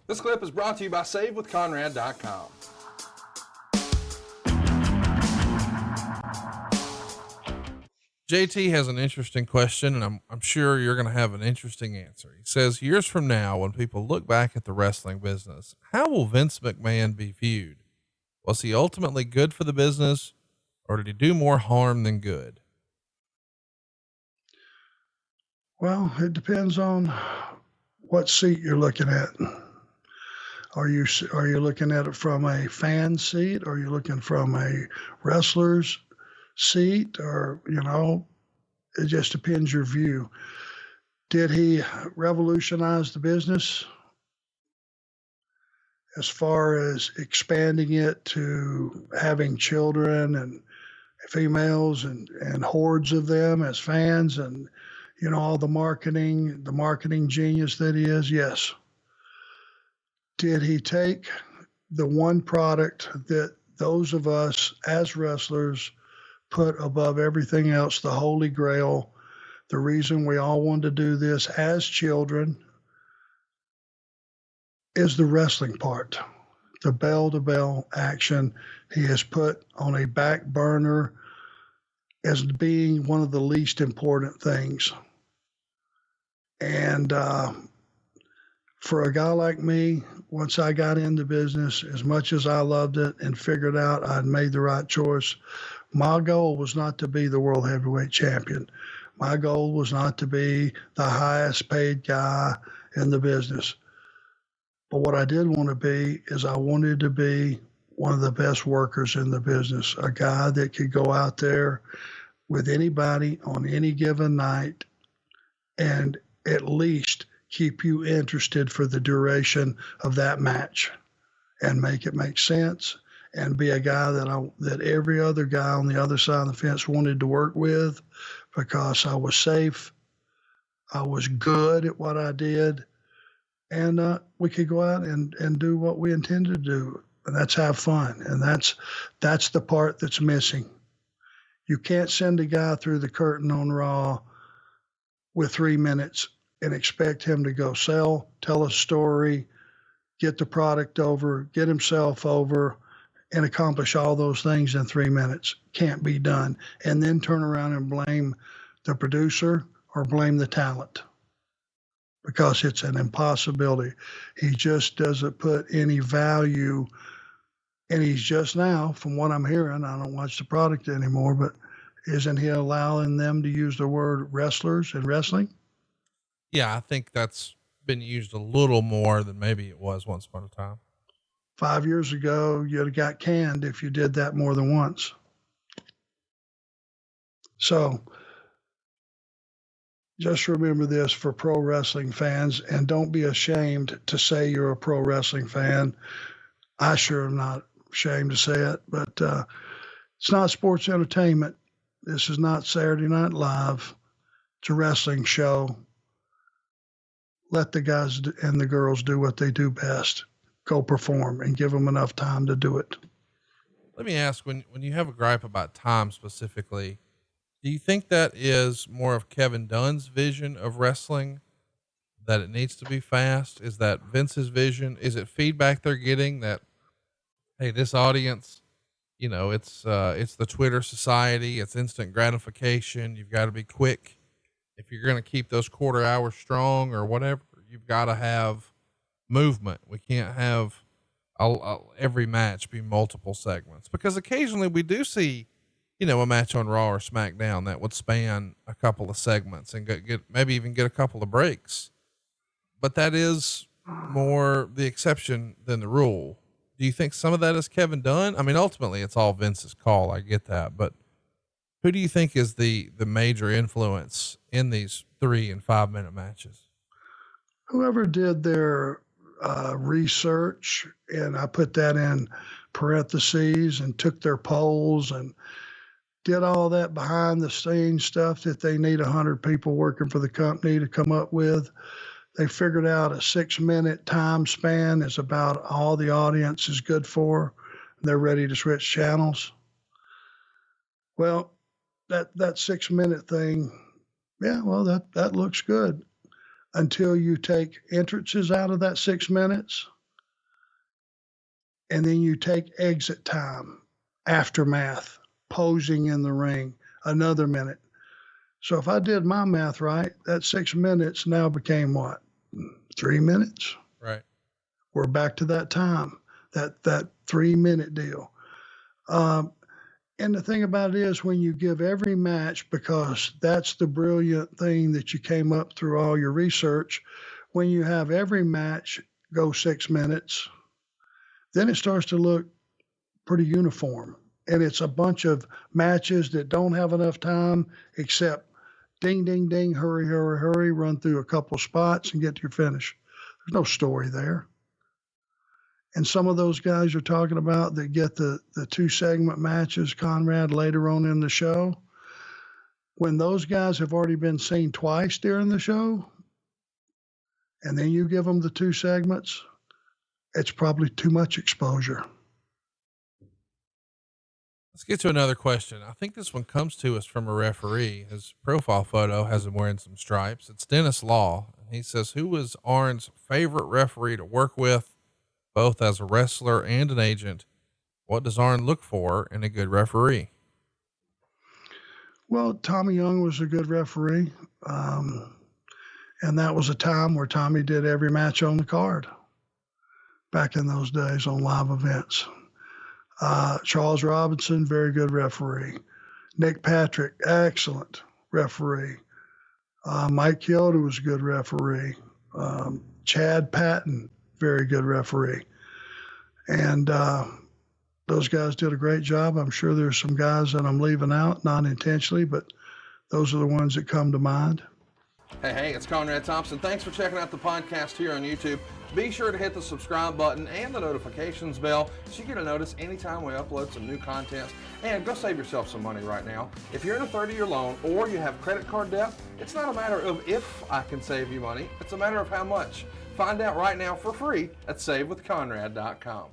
This clip is brought to you by SaveWithConrad.com. JT has an interesting question, and I'm sure you're going to have an interesting answer. He says, years from now, when people look back at the wrestling business, how will Vince McMahon be viewed? Was he ultimately good for the business, or did he do more harm than good? Well, it depends on what seat you're looking at. Are you looking at it from a fan seat? Or are you looking from a wrestler's seat? Or, it just depends your view. Did he revolutionize the business as far as expanding it to having children and females and hordes of them as fans and, all the marketing genius that he is? Yes. Did he take the one product that those of us as wrestlers put above everything else, the Holy Grail, the reason we all wanted to do this as children, is the wrestling part, the bell-to-bell action. He has put on a back burner as being one of the least important things. And for a guy like me, once I got into business, as much as I loved it and figured out I'd made the right choice, my goal was not to be the world heavyweight champion. My goal was not to be the highest paid guy in the business. But what I did want to be is I wanted to be one of the best workers in the business, a guy that could go out there with anybody on any given night and at least keep you interested for the duration of that match and make it make sense and be a guy that every other guy on the other side of the fence wanted to work with, because I was safe, I was good at what I did, and we could go out and do what we intended to do, and that's have fun. And that's the part that's missing. You can't send a guy through the curtain on Raw with 3 minutes and expect him to go sell, tell a story, get the product over, get himself over, and accomplish all those things in 3 minutes. Can't be done. And then turn around and blame the producer or blame the talent, because it's an impossibility. He just doesn't put any value. And he's just now, from what I'm hearing, I don't watch the product anymore, but isn't he allowing them to use the word wrestlers in wrestling? Yeah, I think that's been used a little more than maybe it was once upon a time. 5 years ago, you'd have got canned if you did that more than once. So just remember this for pro wrestling fans, and don't be ashamed to say you're a pro wrestling fan. I sure am not ashamed to say it, but it's not sports entertainment. This is not Saturday Night Live. It's a wrestling show. Let the guys and the girls do what they do best. Go perform and give them enough time to do it. Let me ask, when you have a gripe about time specifically, do you think that is more of Kevin Dunn's vision of wrestling, that it needs to be fast? Is that Vince's vision? Is it feedback they're getting that, hey, this audience, it's the Twitter society, it's instant gratification. You've got to be quick. If you're going to keep those quarter hours strong or whatever, you've got to have movement. We can't have every match be multiple segments, because occasionally we do see, a match on Raw or SmackDown that would span a couple of segments and maybe even get a couple of breaks, but that is more the exception than the rule. Do you think some of that is Kevin Dunn? I mean, ultimately it's all Vince's call. I get that, but who do you think is the major influence in these 3 and 5 minute matches? Whoever did their research, and I put that in parentheses, and took their polls and did all that behind the scenes stuff that they need 100 people working for the company to come up with. They figured out a 6 minute time span is about all the audience is good for. They're ready to switch channels. Well, that 6 minute thing, yeah, well, that looks good until you take entrances out of that 6 minutes and then you take exit time, aftermath, posing in the ring, another minute. So if I did my math right, that 6 minutes now became what? 3 minutes? Right. We're back to that time, that 3 minute deal. And the thing about it is when you give every match, because that's the brilliant thing that you came up through all your research, when you have every match go 6 minutes, then it starts to look pretty uniform. And it's a bunch of matches that don't have enough time except ding, ding, ding, hurry, hurry, hurry, run through a couple spots and get to your finish. There's no story there. And some of those guys you're talking about that get the 2-segment matches, Conrad, later on in the show, when those guys have already been seen twice during the show, and then you give them the 2 segments, it's probably too much exposure. Let's get to another question. I think this one comes to us from a referee. His profile photo has him wearing some stripes. It's Dennis Law. And he says, who was Arn's favorite referee to work with, both as a wrestler and an agent? What does Arn look for in a good referee? Well, Tommy Young was a good referee. And that was a time where Tommy did every match on the card back in those days on live events. Charles Robinson, very good referee. Nick Patrick, excellent referee. Mike Chioda was a good referee. Chad Patton, very good referee. And those guys did a great job. I'm sure there's some guys that I'm leaving out, not intentionally, but those are the ones that come to mind. Hey, it's Conrad Thompson. Thanks for checking out the podcast here on YouTube. Be sure to hit the subscribe button and the notifications bell so you get a notice anytime we upload some new content. And go save yourself some money right now. If you're in a 30-year loan or you have credit card debt, it's not a matter of if I can save you money. It's a matter of how much. Find out right now for free at SaveWithConrad.com.